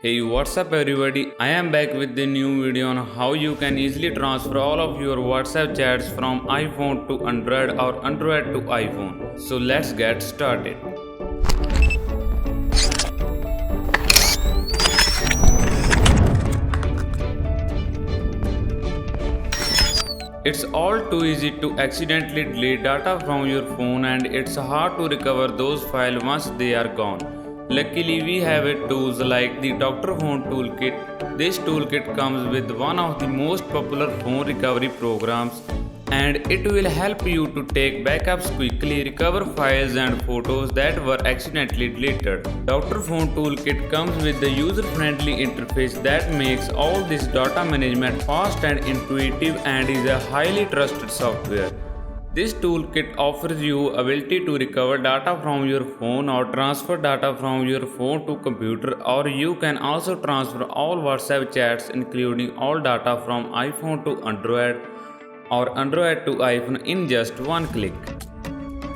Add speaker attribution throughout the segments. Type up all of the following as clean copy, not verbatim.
Speaker 1: Hey, what's up everybody? I am back with the new video on how you can easily transfer all of your WhatsApp chats from iPhone to Android or Android to iPhone. So let's get started. It's all too easy to accidentally delete data from your phone and it's hard to recover those files once they are gone. Luckily, we have tools like the Dr. Phone Toolkit. This toolkit comes with one of the most popular phone recovery programs and it will help you to take backups quickly, recover files and photos that were accidentally deleted. Dr. Phone Toolkit comes with the user-friendly interface that makes all this data management fast and intuitive and is a highly trusted software. This toolkit offers you ability to recover data from your phone or transfer data from your phone to computer, or you can also transfer all WhatsApp chats including all data from iPhone to Android or Android to iPhone in just one click.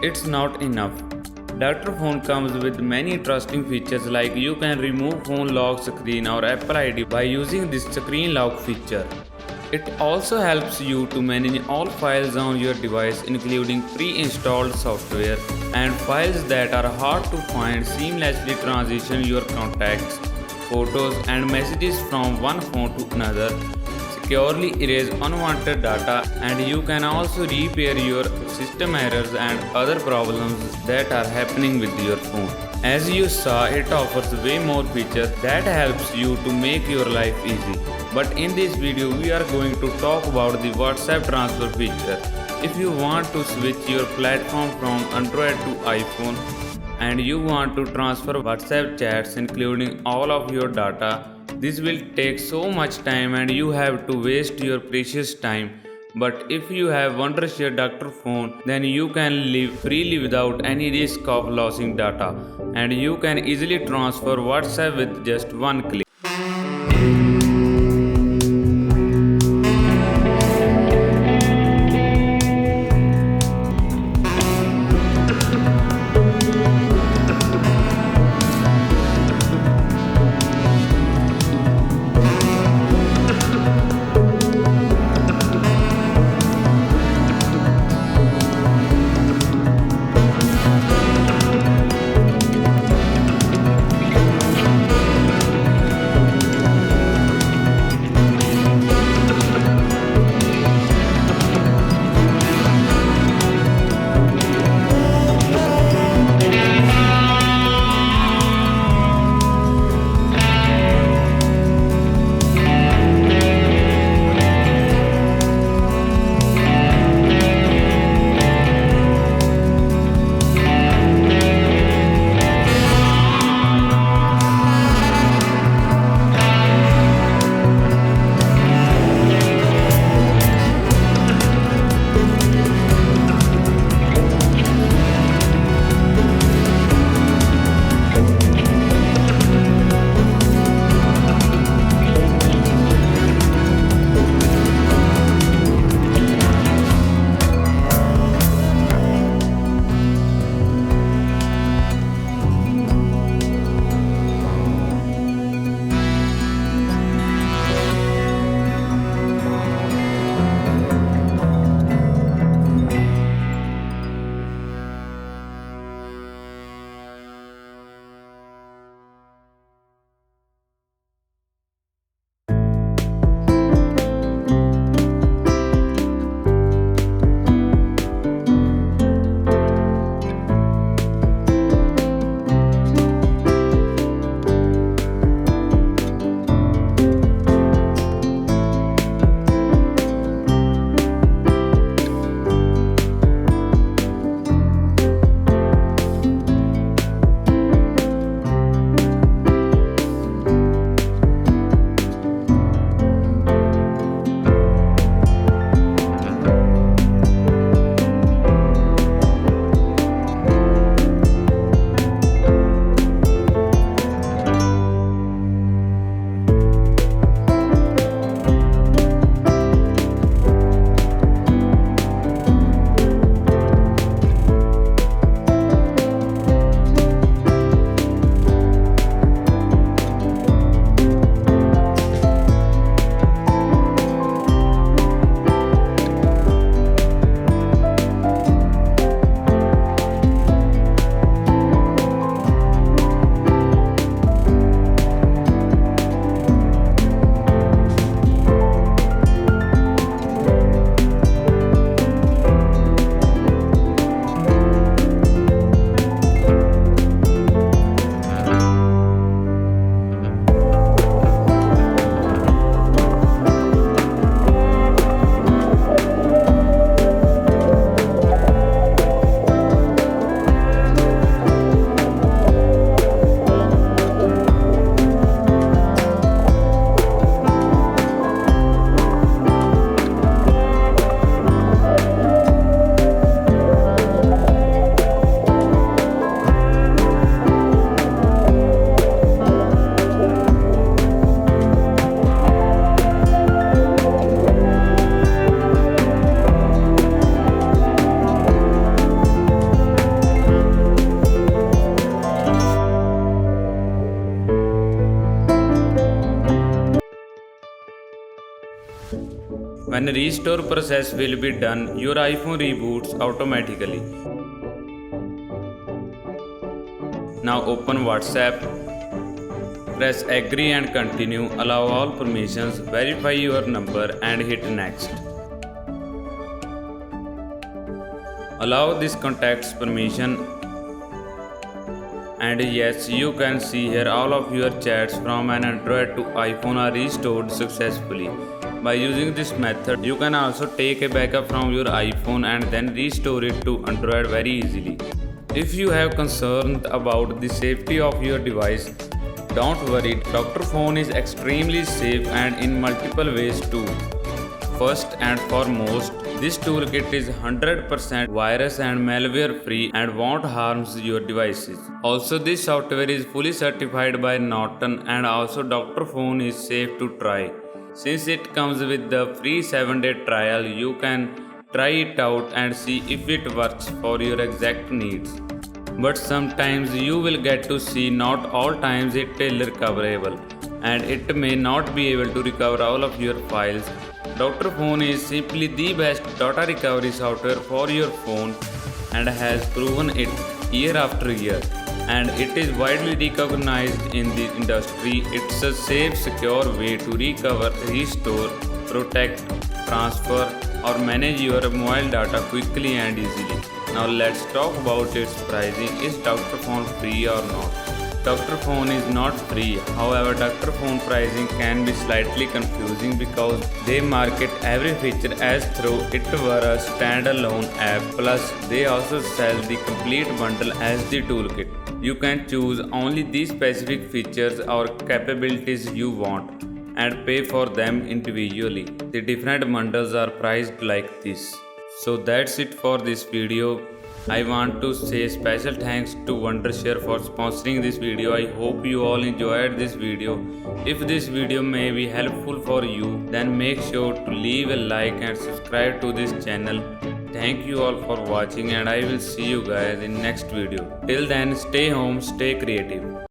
Speaker 1: It's not enough. Dr. Phone comes with many interesting features like you can remove phone lock screen or Apple ID by using this screen lock feature. It also helps you to manage all files on your device including pre-installed software and files that are hard to find. Seamlessly transition your contacts, photos and messages from one phone to another, securely erase unwanted data, and you can also repair your system errors and other problems that are happening with your phone. As you saw, it offers way more features that helps you to make your life easy. But in this video we are going to talk about the WhatsApp transfer feature. If you want to switch your platform from Android to iPhone and you want to transfer WhatsApp chats including all of your data, this will take so much time and you have to waste your precious time. But if you have Wondershare Dr. Phone, then you can live freely without any risk of losing data and you can easily transfer WhatsApp with just one click. When restore process will be done, your iPhone reboots automatically. Now open WhatsApp, press agree and continue, allow all permissions, verify your number and hit next. Allow this contact's permission, and yes, you can see here all of your chats from an Android to iPhone are restored successfully. By using this method, you can also take a backup from your iPhone and then restore it to Android very easily. If you have concerns about the safety of your device, don't worry, Dr. Phone is extremely safe and in multiple ways too. First and foremost, this toolkit is 100% virus and malware free and won't harm your devices. Also, this software is fully certified by Norton, and also Dr. Phone is safe to try. Since it comes with the free 7-day trial, you can try it out and see if it works for your exact needs. But sometimes you will get to see not all times it is recoverable, and it may not be able to recover all of your files. Dr. Phone is simply the best data recovery software for your phone and has proven it year after year, and it is widely recognized in the industry. It's a safe, secure way to recover, restore, protect, transfer or manage your mobile data quickly and easily. Now let's talk about its pricing. Is Dr. Phone free or not? Dr. Phone is not free. However, Dr. Phone pricing can be slightly confusing because they market every feature as though it were a standalone app. Plus, they also sell the complete bundle as the toolkit. You can choose only the specific features or capabilities you want and pay for them individually. The different bundles are priced like this. So that's it for this video. I want to say special thanks to Wondershare for sponsoring this video. I hope you all enjoyed this video. If this video may be helpful for you, then make sure to leave a like and subscribe to this channel. Thank you all for watching, and I will see you guys in next video. Till then, stay home, stay creative.